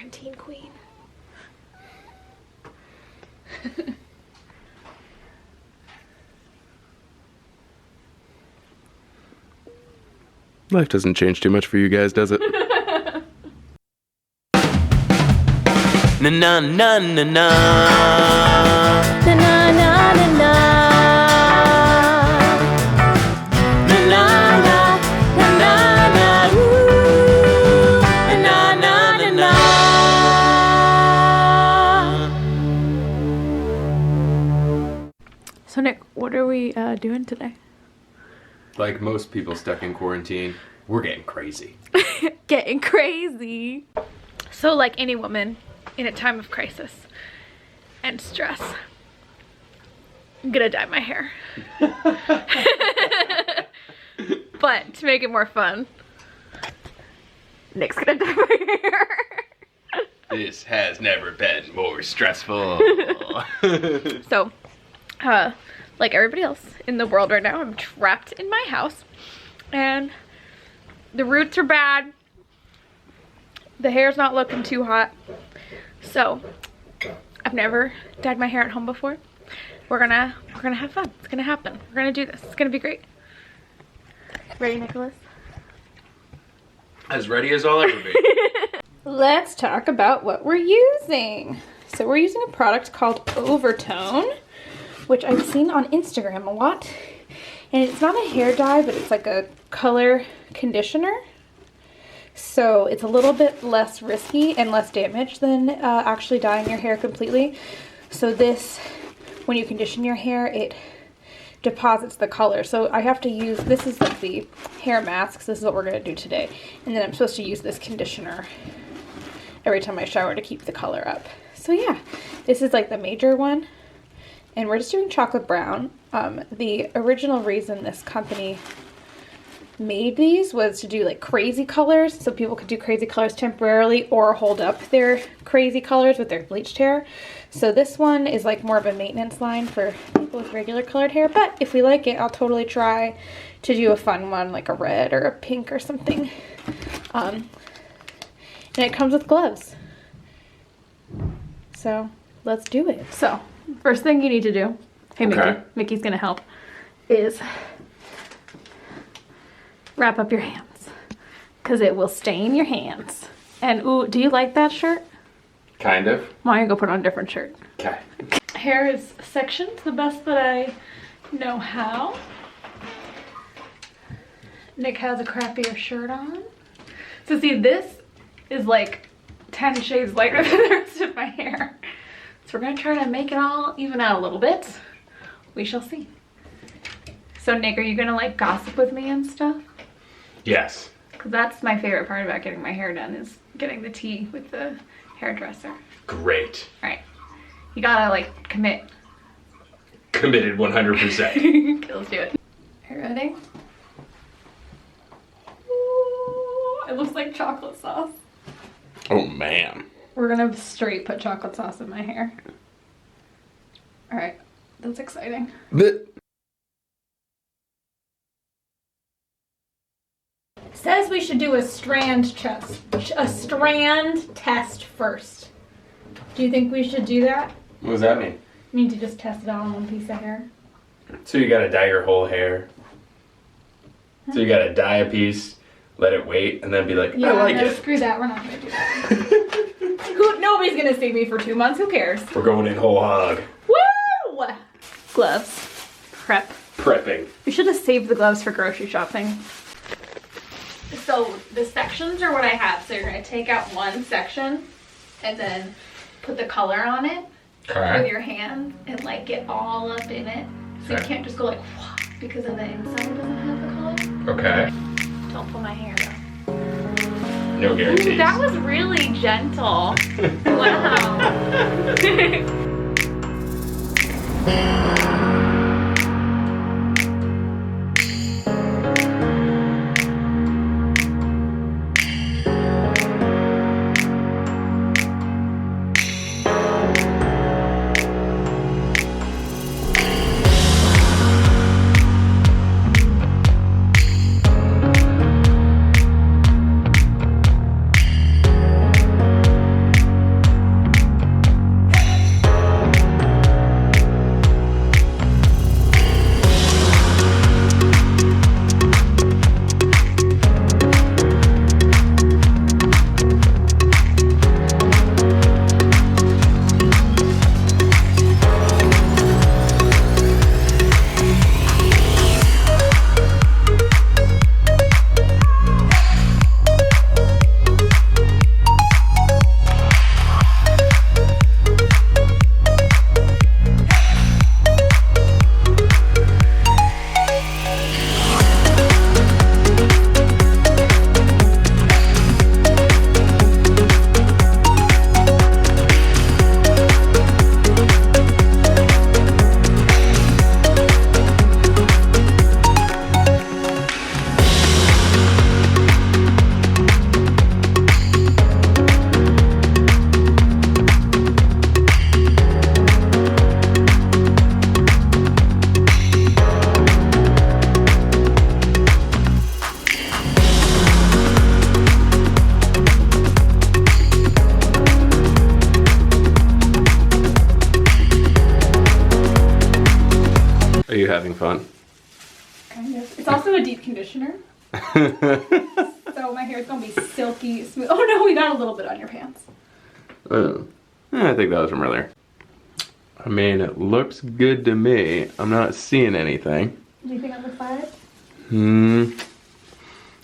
quarantine queen. Life doesn't change too much for you guys, does it? Na na na na na. Na na na na na. Na na na na na na. Ooh. Na na na na. So Nick, what are we doing today? Like most people stuck in quarantine, we're getting crazy. Getting crazy. So like any woman in a time of crisis and stress, I'm gonna dye my hair. But to make it more fun, Nick's gonna dye my hair. This has never been more stressful. So, like everybody else in the world right now, I'm trapped in my house and the roots are bad. The hair's not looking too hot. So, I've never dyed my hair at home before. We're gonna have fun. It's gonna happen. We're gonna do this. It's gonna be great. Ready, Nicholas? As ready as I'll ever be. Let's talk about what we're using. So we're using a product called Overtone, which I've seen on Instagram a lot. And it's not a hair dye, but it's like a color conditioner. So it's a little bit less risky and less damage than actually dyeing your hair completely. So this, when you condition your hair, it deposits the color. So I have to use, this is like the hair mask. So this is what we're going to do today. And then I'm supposed to use this conditioner every time I shower to keep the color up. So yeah, this is like the major one. And we're just doing chocolate brown. The original reason this company made these was to do like crazy colors, so people could do crazy colors temporarily or hold up their crazy colors with their bleached hair. So this one is like more of a maintenance line for people with regular colored hair, but if we like it, I'll totally try to do a fun one like a red or a pink or something. And it comes with gloves. So let's do it. So first thing you need to do, hey Okay. Mickey's gonna help, is wrap up your hands, because it will stain your hands. And ooh, do you like that shirt? Kind of. Why don't you go put on a different shirt? Okay. Hair is sectioned the best that I know how. Nick has a crappier shirt on. So see, this is like 10 shades lighter than the rest of my hair. So we're gonna try to make it all even out a little bit. We shall see. So Nick, are you gonna like gossip with me and stuff? Yes. Because that's my favorite part about getting my hair done, is getting the tea with the hairdresser. Great. All right, you gotta like commit. Committed 100%. Okay, let's do it. Are you ready? Ooh, it looks like chocolate sauce. Oh man. We're gonna straight put chocolate sauce in my hair. All right, that's exciting. Says we should do a strand test first. Do you think we should do that? What does that mean? We need to just test it all on one piece of hair. So you gotta dye your whole hair. So you gotta dye a piece, let it wait, and then be like, I like no, it. screw that. We're not gonna do that. Nobody's gonna see me for 2 months. Who cares? We're going in whole hog. Woo! Gloves. Prep. Prepping. We should have saved the gloves for grocery shopping. So the sections are what I have. So you're gonna take out one section and then put the color on it with your hand and like get all up in it. So you can't just go like whoa, because of the inside doesn't have the color. Okay. Don't pull my hair though. No guarantees. Ooh, that was really gentle. Wow. fun. Kind of. It's also a deep conditioner. So my hair is going to be silky smooth. Oh no, we got a little bit on your pants. I think that was from earlier. I mean, it looks good to me. I'm not seeing anything. Do you think I'm the 5?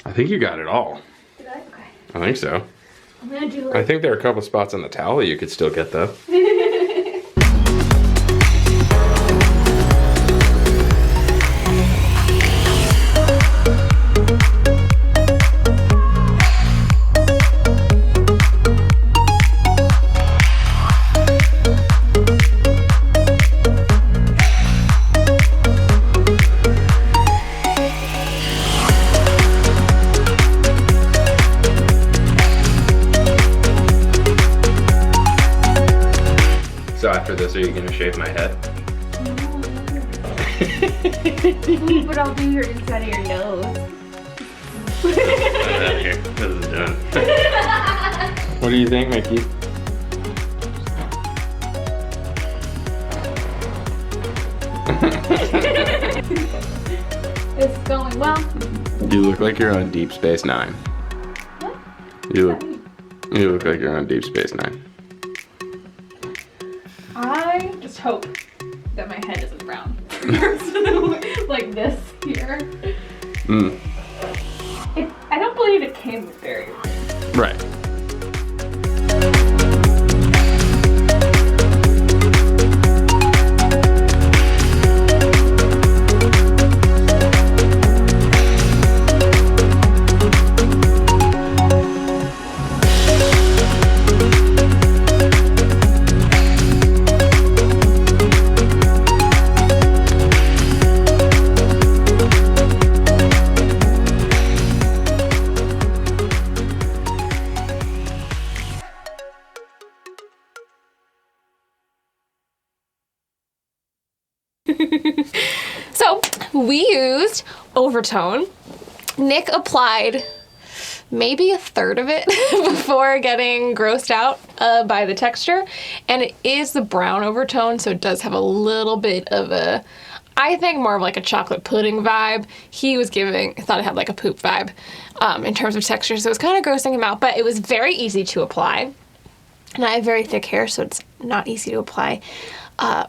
I think you got it all. Did I? Okay. I think so. I'm gonna do I think there are a couple spots on the towel you could still get though. So after this, are you gonna shave my head? But I'll do your inside of your nose. Here. This is done. What do you think, Mickey? It's going well. You look like you're on Deep Space Nine. What? You look like you're on Deep Space Nine. I just hope that my head isn't brown. Like this here. I don't believe it came with berry. Right. So we used Overtone. Nick applied maybe a third of it before getting grossed out by the texture. And it is the brown Overtone, so it does have a little bit of a, I think more of like a chocolate pudding vibe. He was thought it had like a poop vibe in terms of texture, so it was kind of grossing him out, but it was very easy to apply. And I have very thick hair, so it's not easy to apply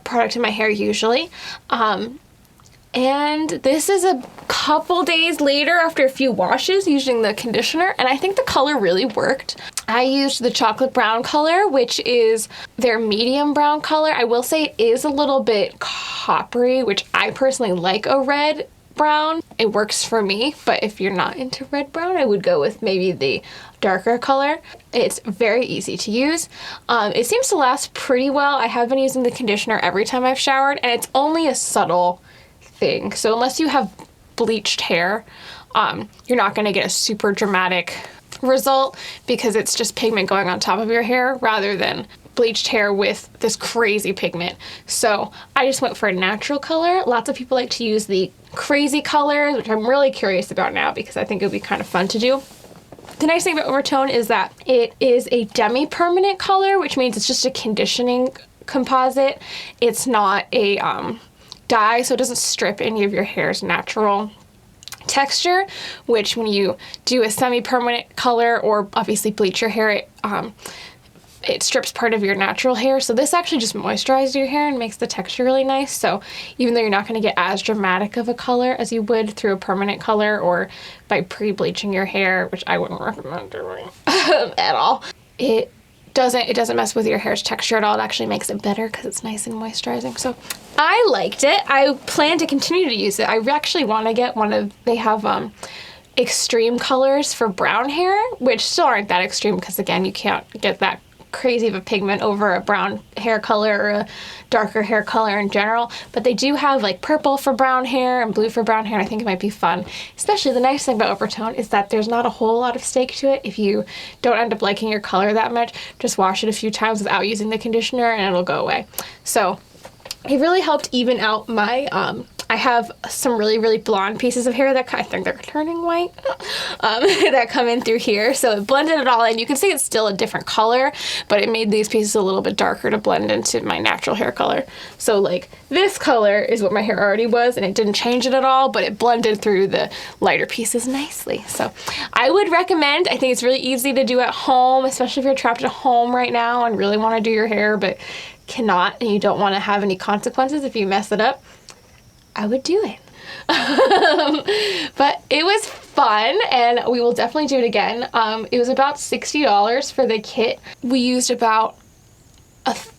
product in my hair usually. And this is a couple days later after a few washes using the conditioner, and I think the color really worked. I used the chocolate brown color, which is their medium brown color. I will say it is a little bit coppery, which I personally like a red brown. It works for me, but if you're not into red brown, I would go with maybe the darker color. It's very easy to use. It seems to last pretty well. I have been using the conditioner every time I've showered, and it's only a subtle thing. So unless you have bleached hair, you're not going to get a super dramatic result because it's just pigment going on top of your hair rather than bleached hair with this crazy pigment. So I just went for a natural color. Lots of people like to use the crazy colors, which I'm really curious about now because I think it would be kind of fun to do. The nice thing about Overtone is that it is a demi-permanent color, which means it's just a conditioning composite. It's not a dye, so it doesn't strip any of your hair's natural texture, which when you do a semi-permanent color or obviously bleach your hair, it strips part of your natural hair. So this actually just moisturizes your hair and makes the texture really nice. So even though you're not going to get as dramatic of a color as you would through a permanent color or by pre-bleaching your hair, which I wouldn't recommend doing at all, it doesn't mess with your hair's texture at all. It actually makes it better because it's nice and moisturizing. So I liked it. I plan to continue to use it. I actually want to get they have extreme colors for brown hair, which still aren't that extreme because again, you can't get that crazy of a pigment over a brown hair color or a darker hair color in general, but they do have like purple for brown hair and blue for brown hair, and I think it might be fun. Especially the nice thing about Overtone is that there's not a whole lot of stake to it. If you don't end up liking your color that much, just wash it a few times without using the conditioner and it'll go away. So it really helped even out my I have some really, really blonde pieces of hair that I think they're turning white that come in through here. So it blended it all in. You can see it's still a different color, but it made these pieces a little bit darker to blend into my natural hair color. So like this color is what my hair already was, and it didn't change it at all, but it blended through the lighter pieces nicely. So I would recommend. I think it's really easy to do at home, especially if you're trapped at home right now and really want to do your hair, but cannot, and you don't want to have any consequences if you mess it up. I would do it. But it was fun, and we will definitely do it again. It was about $60 for the kit. We used about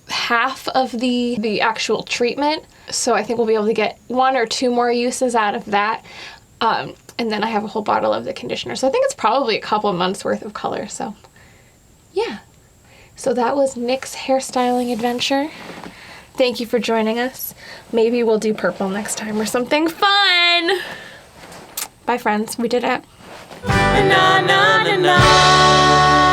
half of the actual treatment, so I think we'll be able to get 1 or 2 more uses out of that. And then I have a whole bottle of the conditioner, so I think it's probably a couple of months worth of color. So yeah, so that was Nick's hairstyling adventure. Thank you for joining us. Maybe we'll do purple next time or something fun. Bye, friends. We did it. Na na na na.